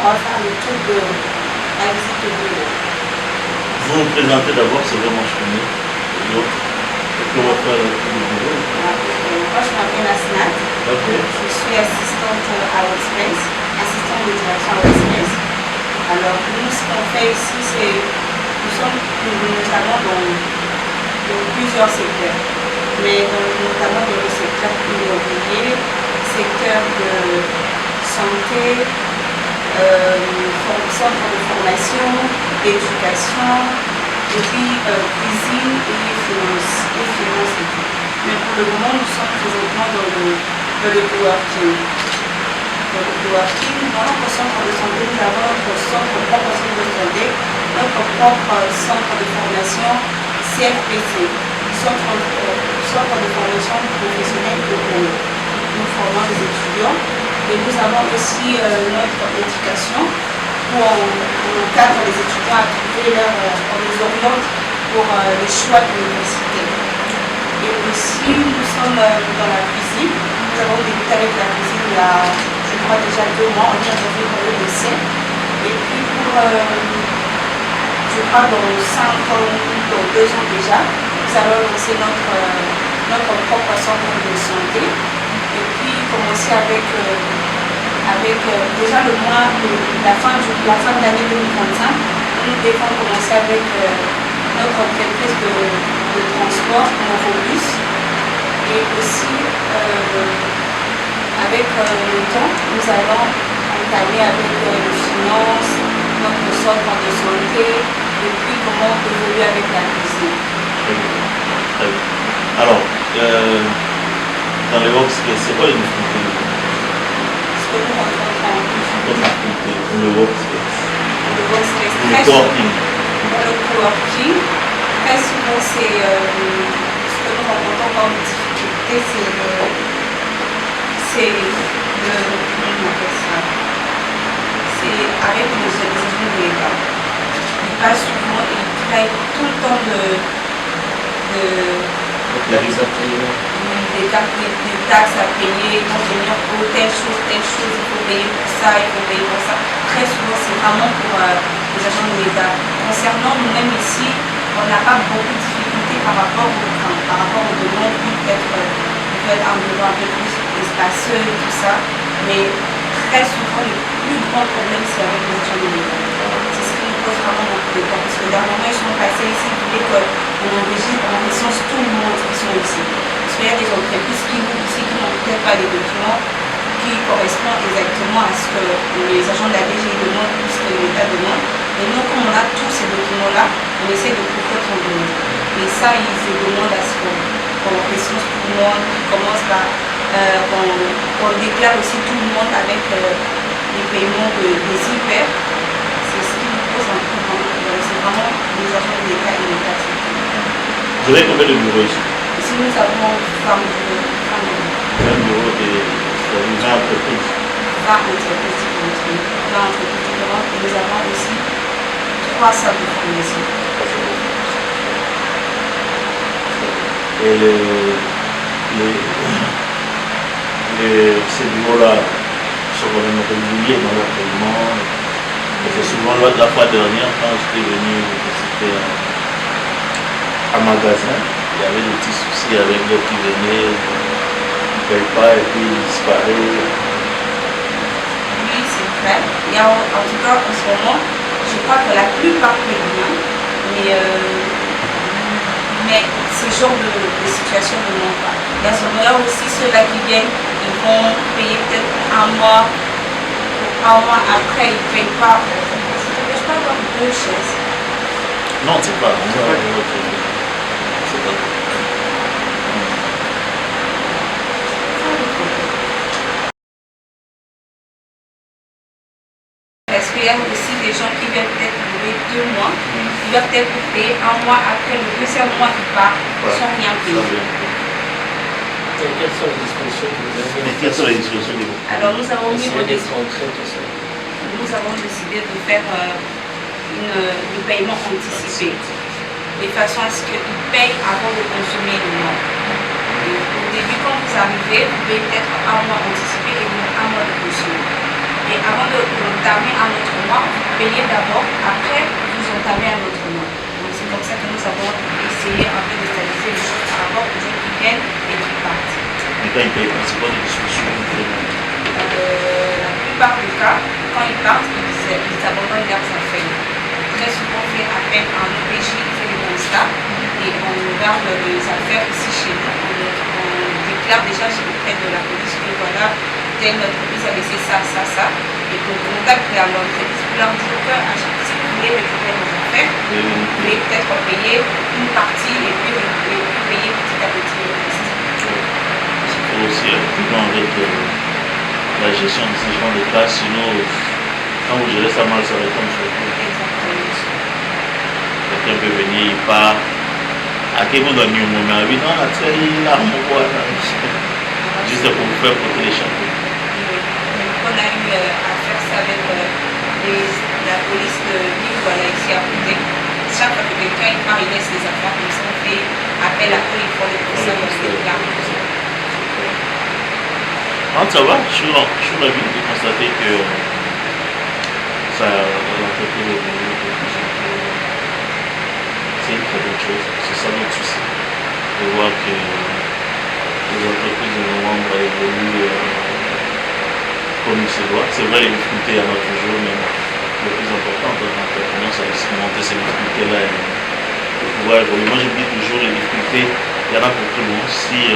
on va faire le tour de la visite de bureau. Vous vous présentez d'abord, c'est vraiment chemin. Est-ce que votre bureau? Moi, je m'appelle Asnat. Okay. Je suis assistante à Workspace, assistante de direction à Workspace. Alors, nous, ce qu'on fait ici, c'est nous sommes notamment dans plusieurs secteurs, mais notamment dans le secteur immobilier, secteur de santé, centre de formation, éducation, et puis cuisine et finance et tout. Mais pour le moment, nous sommes présentement dans le coworking. Dans le coworking, dans notre centre de santé, nous avons notre propre centre de santé, notre propre centre de formation CFPC, centre de formation professionnelle où nous formons les étudiants. Et nous avons aussi notre éducation où on encadre les étudiants à trouver on les oriente pour les choix de l'université. Et aussi, nous sommes dans la cuisine. Nous avons débuté avec la cuisine il y a, je crois, déjà 2 mois. On vient de faire le lycée. Et puis, je crois, dans 2 ans déjà, nous allons lancer notre propre centre de santé. Et puis, commencer avec déjà la fin de l'année 2025, nous devons commencer avec notre entreprise de transport, Morobus, et aussi avec le temps, nous allons entamer avec les finances, notre centre de santé, et puis comment évoluer avec la cuisine. Très bien. Alors, dans les workspace, c'est quoi les difficultés? Ce que nous rencontrons le workspace. Le workspace, Le coworking. Dans le coworking, très souvent, c'est ce que nous rencontrons comme difficulté, c'est avec les exigences de l'État. Il passe souvent, il travaille tout le temps des taxes à payer, ils vont venir pour telle chose, il faut payer pour ça, il faut payer pour ça. Très souvent, c'est vraiment pour les agents de l'État. Concernant nous-mêmes ici, on n'a pas beaucoup de difficultés par rapport aux demandes, peut-être un besoin un peu plus espaceux et tout ça, mais très souvent, le plus grand problème, c'est avec les agents de l'État. C'est ce qui nous pose vraiment beaucoup de temps, parce que dernièrement, ils sont passés ici, ils voulaient qu'on enregistre, on recense tout le monde qui sont ici. Parce qu'il y a des entreprises qui n'ont peut-être pas les documents qui correspondent exactement à ce que les agents de la DGI demandent ou ce que l'État demande. Et nous, comme on a tous ces documents-là, on essaie de couvrir tout le monde. Mais ça, ils se demandent à ce qu'on recense tout le monde, qu'on déclare aussi tout le monde avec les paiements des hyper. C'est ce qui nous pose un peu de problème. C'est vraiment les agents de l'État et l'État. Vous avez combien de bureaux ici? Ici, nous avons 20 bureaux. 20 bureaux et 20 entreprises. 20 entreprises différentes. Et nous avons aussi 3 salles de formation. Et ces bureaux-là sont quand même réguliers dans leur paiement. C'est souvent la fois dernière, quand j'étais venu visiter un magasin, il y avait des petits soucis avec d'autres qui venaient, ils ne payent pas et puis ils disparaissent. Oui, c'est vrai. Il y a, en tout cas, en ce moment, je crois que la plupart payent bien, mais ce genre de situation ne manque pas. Il y a ce moment-là aussi, ceux-là qui viennent, ils vont payer peut-être un mois après, ils ne payent pas. Ça ne t'empêche pas d'avoir 2 chaises. Non, c'est pas. Parce qu'il y a aussi des gens qui viennent peut-être louer 2 mois, ils doivent peut-être payer un mois après, le deuxième mois ils partent sans rien payer. Quelles sont les dispositions que vous avez? Mais quelles sont les dispositions que vous avez? Alors nous avons décidé de faire le paiement anticipé, de façon à ce qu'ils payent avant de consommer le mois. Au début, quand vous arrivez, vous payez peut-être un mois anticipé et un mois de consommer. Et avant d'entamer un payez d'abord, après vous entamez un autre mois. Donc c'est comme ça que nous avons essayé un peu de stabiliser les choses par rapport aux gens qui viennent et qui partent. Mais quand ils payent pas, c'est quoi les discussions La plupart du cas, quand ils partent, ils abandonnent leurs affaires. Très souvent, on fait appel à un OPJ, il fait des constats et on garde les affaires ici chez nous. On déclare déjà auprès de la police que voilà, telle entreprise a laissé ça, ça, ça. Et qu'on contacte l'entreprise pour leur dire que si vous voulez récupérer nos affaires, vous pouvez peut-être payer une partie et puis payer petit à petit le reste. Il faut aussi être prudent avec la gestion de ces genres de cas, sinon quand vous gérez ça mal, ça retombe sur vous. Exactement. Quelqu'un peut venir, il part. À quel moment donné, on m'a dit non, la traîne, là, on voit. Juste pour vous faire porter les chapeaux. On a eu à faire ça avec la police de Lille, voilà, ici à côté. Chaque fois que quelqu'un il part, il laisse les affaires, comme ça on fait appel à eux, ils font les procès, on se déclare. Non, ça va, je suis ravi de constater que ça l'entreprise est devenue de plus en plus. C'est une très bonne chose, c'est ça notre souci. De voir que les entreprises de nos membres évoluent comme il se doit. C'est vrai, les difficultés à notre jour, mais le plus important dans l'entrepreneur, c'est de surmonter ces difficultés-là et de pouvoir évoluer. Moi, j'oublie toujours les difficultés, il y en a pour tout le monde. Si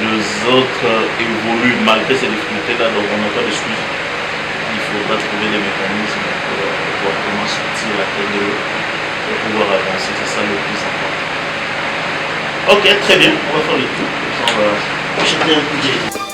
les autres évoluent malgré ces difficultés-là, donc on n'a pas d'excuses. Il faudra trouver des mécanismes pour voir comment sortir la tête de l'eau pour pouvoir avancer. C'est ça le plus important. Ok, très bien, on va faire le tour. On va jeter un coup d'œil.